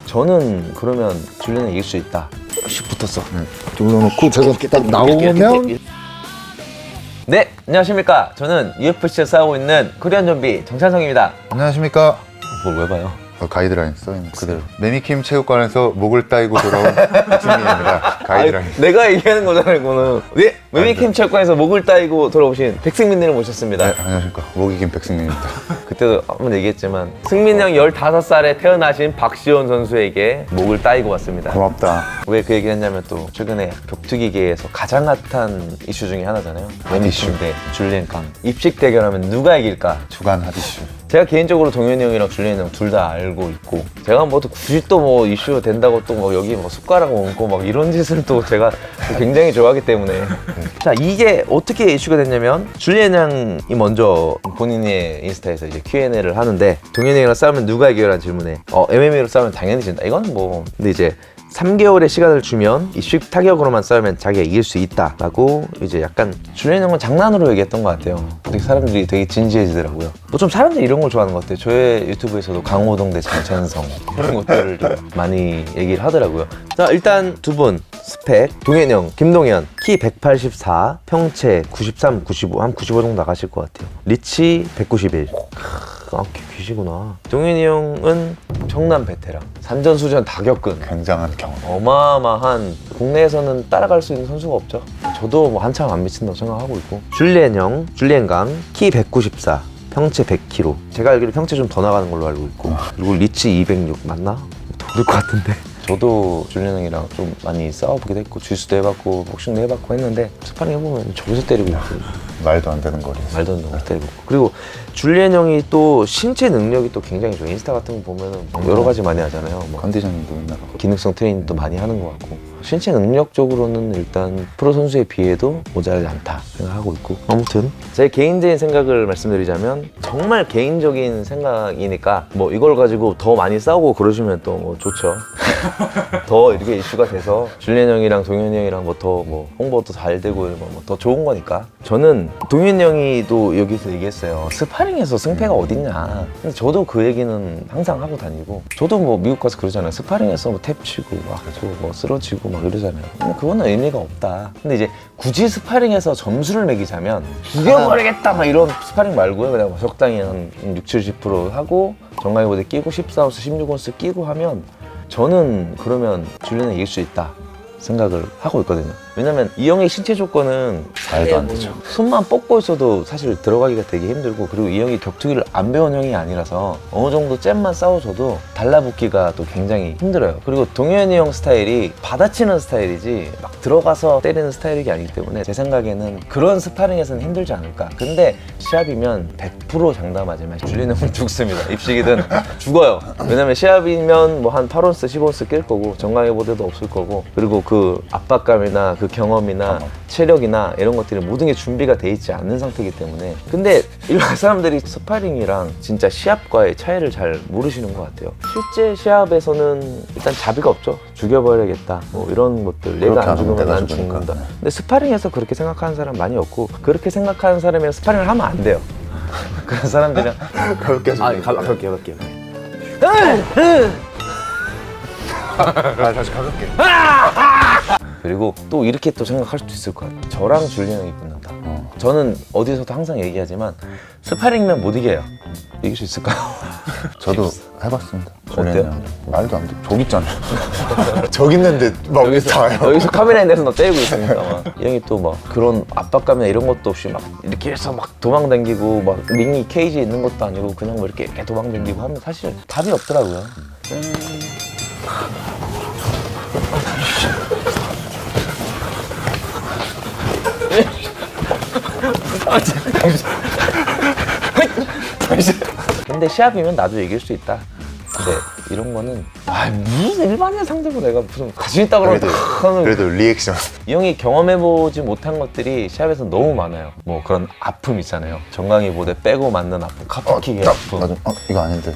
저는 그러면 줄리는 이길 수 있다. 슉 붙었어. 눌러놓고 제가 딱 나오면 네, 안녕하십니까. 저는 UFC에 싸우고 있는 코리안 좀비 정찬성입니다. 안녕하십니까. 뭘 왜 봐요? 가이드라인 써있는 그대로 매미킴 체육관에서 목을 따이고 돌아온 백승민입니다. 가이드라인. 아니, 내가 얘기하는 거잖아요, 이거는. 네, 매미캠 체육관에서 목을 따이고 돌아오신 백승민님을 모셨습니다. 네, 안녕하십니까. 목이긴 백승민입니다. 그때도 한번 얘기했지만 승민 형이 15살에 태어나신 박시원 선수에게 목을 따이고 왔습니다. 고맙다. 왜 그 얘기를 했냐면 또 최근에 격투기계에서 가장 핫한 이슈 중에 하나잖아요. 매미킴 대 줄리엔 강. 입식 대결하면 누가 이길까? 주간 핫이슈. 제가 개인적으로 동현이 형이랑 줄리엔 형 둘 다 알고 있고, 제가 뭐 또 굳이 또 뭐 이슈 된다고 또 뭐 여기 뭐 숟가락 얹고 막 이런 짓을 또 제가 굉장히 좋아하기 때문에. 자, 이게 어떻게 이슈가 됐냐면 줄리엔 형이 먼저 본인의 인스타에서 이제 Q&A를 하는데, 동현이 형이랑 싸우면 누가 이겨라는 질문에 MMA로 싸우면 당연히 진다. 이거는 뭐, 근데 이제 3개월의 시간을 주면 입식 타격으로만 싸우면 자기가 이길 수 있다라고 이제 약간 줄리엔 형은 장난으로 얘기했던 것 같아요. 되게 사람들이 되게 진지해지더라고요. 뭐 좀 사람들이 이런 걸 좋아하는 것 같아요. 저의 유튜브에서도 강호동 대 장찬성 이런 것들을 좀 많이 얘기를 하더라고요. 자, 일단 두 분 스펙 동현 형, 김동현 키 184, 평체 93, 95, 한 95 정도 나가실 것 같아요. 리치 191. 귀시구나. 동현이 형은 청남 베테랑, 산전수전 다 겪은 굉장한 경험. 어마어마한, 국내에서는 따라갈 수 있는 선수가 없죠. 저도 뭐 한참 안 미친다고 생각하고 있고. 줄리엔 형, 줄리엔 강, 키 194, 평체 100kg. 제가 알기로 평체 좀 더 나가는 걸로 알고 있고. 그리고 리치 206 맞나? 더 될 것 같은데. 저도 줄리엔 형이랑 좀 많이 싸워보기도 했고, 주짓수도 해봤고, 복싱도 해봤고 했는데, 스파링 해보면 저기서 때리고 있고, 말도 안 되는 거리. 말도 안 되는 거 때리고 있고. 그리고 줄리엔 형이 또 신체 능력이 또 굉장히 좋아요. 인스타 같은 거 보면은 여러 가지 많이 하잖아요. 뭐 컨디션도 있나? 기능성 트레이닝도 많이 하는 것 같고, 신체 능력적으로는 일단 프로 선수에 비해도 모자라지 않다 생각하고 있고. 아무튼 제 개인적인 생각을 말씀드리자면, 정말 개인적인 생각이니까 뭐 이걸 가지고 더 많이 싸우고 그러시면 또 뭐 좋죠. 더 이렇게 이슈가 돼서 줄리엔 형이랑 동현이 형이랑 뭐 더 뭐 홍보도 잘 되고 뭐 더 좋은 거니까. 저는 동현이 형이 또 여기서 얘기했어요. 스파링에서 승패가 어딨냐. 근데 저도 그 얘기는 항상 하고 다니고, 저도 뭐 미국 가서 그러잖아요. 스파링에서 뭐 탭 치고 막 뭐 쓰러지고 막 이러잖아요. 근데 그거는 의미가 없다. 근데 이제 굳이 스파링에서 점수를 매기자면 죽여버리겠다 막 이런 스파링 말고요, 그냥 뭐 적당히 한 60, 70% 하고 정강이 보드 끼고 14온스, 16온스 끼고 하면 저는 그러면 줄리는 이길 수 있다 생각을 하고 있거든요. 왜냐면 이 형의 신체 조건은 말도 안 되죠. 손만 뻗고 있어도 사실 들어가기가 되게 힘들고, 그리고 이 형이 격투기를 안 배운 형이 아니라서 어느 정도 잽만 싸워줘도 달라붙기가 또 굉장히 힘들어요. 그리고 동현이 형 스타일이 받아치는 스타일이지 막 들어가서 때리는 스타일이 아니기 때문에 제 생각에는 그런 스파링에서는 힘들지 않을까. 근데 시합이면 100% 장담하지만 줄리는 형은 죽습니다. 입식이든 죽어요. 왜냐면 시합이면 뭐 한 8온스, 10온스 낄 거고, 정강이 보드도 없을 거고, 그리고 그 압박감이나 그 경험이나 체력이나 이런 것들이 모든 게 준비가 돼 있지 않는 상태이기 때문에. 근데 일반 사람들이 스파링이랑 진짜 시합과의 차이를 잘 모르시는 것 같아요. 실제 시합에서는 일단 자비가 없죠. 죽여버려야겠다 뭐 이런 것들, 내가 안 죽으면 난 죽는다. 근데 스파링에서 그렇게 생각하는 사람 많이 없고, 그렇게 생각하는 사람이랑 스파링을 하면 안 돼요. 그런 사람들이랑 가볍게 해서. 가볍게 다시 가볍게. 그리고 또 이렇게 또 생각할 수도 있을 것 같아요. 저랑 줄리엔 형이 붙는다. 저는 어디서도 항상 얘기하지만 스파링면 못 이겨요. 이길 수 있을까요? 저도 해봤습니다. 어때요? 말도 안 돼. 저기 있잖아. 저기 있는데 막 다요. 여기서 카메라에 내서 너 때리고 있으니까 막. 이 형이 또 막 그런 압박감이나 이런 것도 없이 막 이렇게 해서 막 도망다니고, 막 링이 케이지에 있는 것도 아니고 그냥 뭐 이렇게 도망다니고 하면 사실 답이 없더라고요. 근데 시합이면 나도 이길 수 있다. 근데 이런 거는 무슨 일반인 상대고 내가 무슨 자신 있다 그러면 그래도 리액션. 이 형이 경험해보지 못한 것들이 시합에서 너무 많아요. 뭐 그런 아픔 있잖아요. 정강이 보드 빼고 맞는 아픔, 카프킥의 아픔, 맞아. 이거 아닌데.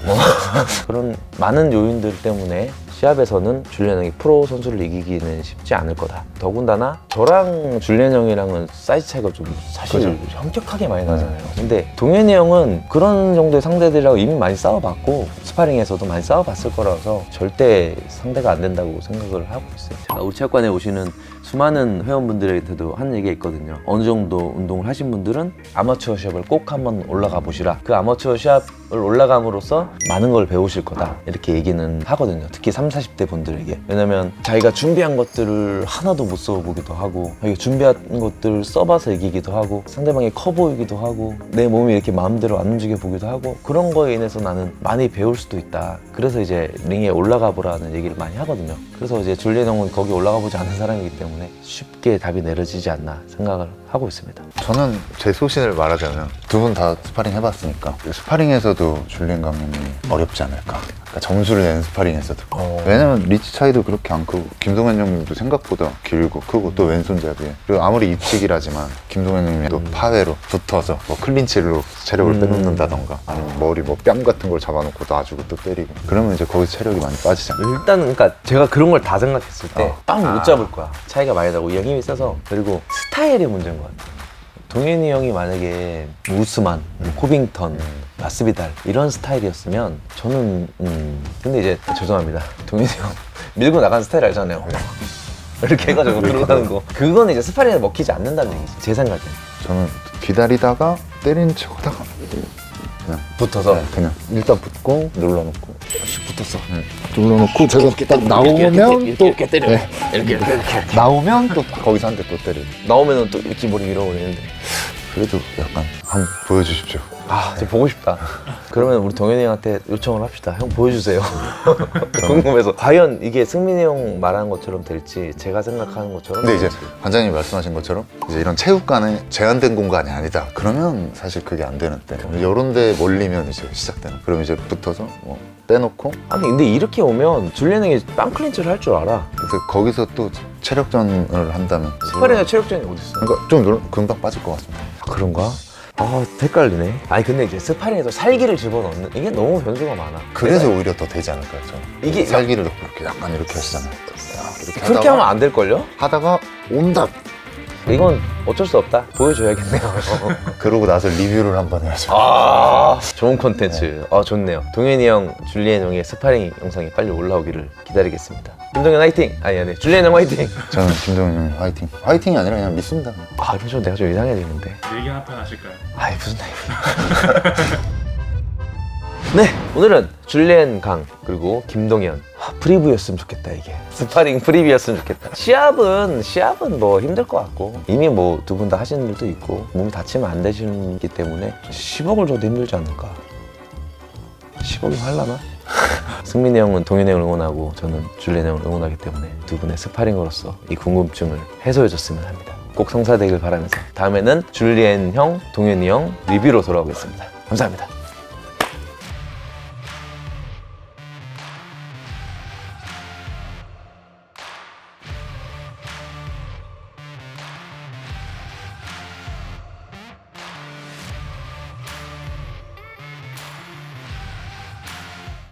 그런 많은 요인들 때문에 시합에서는 줄리안 형이 프로 선수를 이기기는 쉽지 않을 거다. 더군다나 저랑 줄리안 형이랑은 사이즈 차이가 좀 사실 그죠. 현격하게 많이 나잖아요. 근데 동현이 형은 그런 정도의 상대들이라고 이미 많이 싸워봤고 스파링에서도 많이 싸워봤을 거라서 절대 상대가 안 된다고 생각을 하고 있어요. 제가 우리 체육관에 오시는 수많은 회원분들한테도 하는 얘기가 있거든요. 어느 정도 운동을 하신 분들은 아마추어 시합을 꼭 한번 올라가 보시라. 그 아마추어 시합을 올라감으로써 많은 걸 배우실 거다. 이렇게 얘기는 하거든요. 특히 30, 40대 분들에게. 왜냐면 자기가 준비한 것들을 하나도 못 써보기도 하고 자기가 준비한 것들을 써봐서 이기기도 하고 상대방이 커 보이기도 하고 내 몸이 이렇게 마음대로 안 움직여 보기도 하고 그런 거에 인해서 나는 많이 배울 수도 있다. 그래서 이제 링에 올라가 보라는 얘기를 많이 하거든요. 그래서 이제 줄리안 형은 거기 올라가 보지 않은 사람이기 때문에 쉽게 답이 내려지지 않나 생각을 하고 있습니다. 저는 제 소신을 말하자면 두 분 다 스파링 해봤으니까 스파링에서도 줄리안 감독님이 어렵지 않을까. 그러니까 점수를 내는 스파링에서도. 왜냐면 리치 차이도 그렇게 안 크고 김동현 형님도 생각보다 길고 크고 또 왼손잡이에 그리고 아무리 입식이라지만 김동현 형님이 또 파웨로 붙어서 뭐 클린치로 체력을 빼놓는다던가 아니면 머리 뭐 뺨 같은 걸 잡아놓고 놔주고 또 때리고 그러면 이제 거기서 체력이 많이 빠지잖아요. 일단 그러니까 제가 그런 걸 다 생각했을 때 빵 못 아. 잡을 거야. 차이가 많이 나고 이 형이 힘이 세서 그리고 스타일의 문제인 것 같아요. 동현이 형이 만약에 우스만, 코빙턴, 마스비달 이런 스타일이었으면 저는 근데 이제 죄송합니다. 동현이 형 밀고 나가는 스타일 알잖아요. 이렇게 해가지고 들어가는 거 그거는 이제 스파링에 먹히지 않는다는 얘기지 제 생각엔. 저는 기다리다가 때리는 척 하다가 그냥 붙어서 그냥 일단 붙고 눌러놓고 붙었어. 눌러놓고 제가 딱 나오면 또 이렇게 때려. 네. 이렇게. 나오면 또 거기서 한 대 또 때리고 나오면은 또 이렇게 머리 밀어버리는데. 그래도 약간 한번 보여주십시오. 아, 진짜 보고 싶다. 그러면 우리 동현이 형한테 요청을 합시다. 형 보여주세요. 궁금해서. 과연 이게 승민이 형 말하는 것처럼 될지 제가 생각하는 것처럼 근데 이제 될지. 관장님이 말씀하신 것처럼 이제 이런 체육관은 제한된 공간이 아니다. 그러면 사실 그게 안 되는데 이런 데 몰리면 이제 시작되는. 그럼 이제 붙어서 뭐 떼놓고 아니 근데 이렇게 오면 줄리안 형이 빵 클린치를 할 줄 알아. 그래서 거기서 또 체력전을 한다면 스파링에 체력전이 어딨어? 그러니까 좀 금방 빠질 것 같습니다. 그런가? 아, 헷갈리네. 아니 근데 이제 스파링에서 살기를 집어넣는 이게 너무 변수가 많아. 그래서 오히려 더 되지 않을까요? 저는? 이게 살기를 넣고 이렇게 약간 이렇게 하시잖아요. 이렇게 그렇게 하면 안 될걸요? 하다가 온다. 이건 어쩔 수 없다. 보여줘야겠네요. 그러고 나서 리뷰를 한번 해야죠. 아, 좋은 콘텐츠. 아, 좋네요. 동현이 형, 줄리안 형의 스파링 영상이 빨리 올라오기를 기다리겠습니다. 김동현 화이팅! 아니, 줄리안 형 화이팅! 저는 김동현 형 화이팅. 화이팅이 아니라 그냥 믿습니다. 아, 이번 좀 내가 좀 이상해지는데. 얘기 한판 하실까요? 아이, 무슨 얘기. 네, 오늘은 줄리안 강 그리고 김동현. 프리뷰였으면 좋겠다 이게. 스파링 프리뷰였으면 좋겠다. 시합은 뭐 힘들 것 같고 이미 뭐 두 분 다 하시는 분들도 있고 몸이 다치면 안 되시기 때문에 10억을 줘도 힘들지 않을까. 10억이 할라나? 승민이 형은 동현이 형을 응원하고 저는 줄리안 형을 응원하기 때문에 두 분의 스파링으로서 이 궁금증을 해소해줬으면 합니다. 꼭 성사되길 바라면서 다음에는 줄리안 형, 동현이 형 리뷰로 돌아오겠습니다. 감사합니다.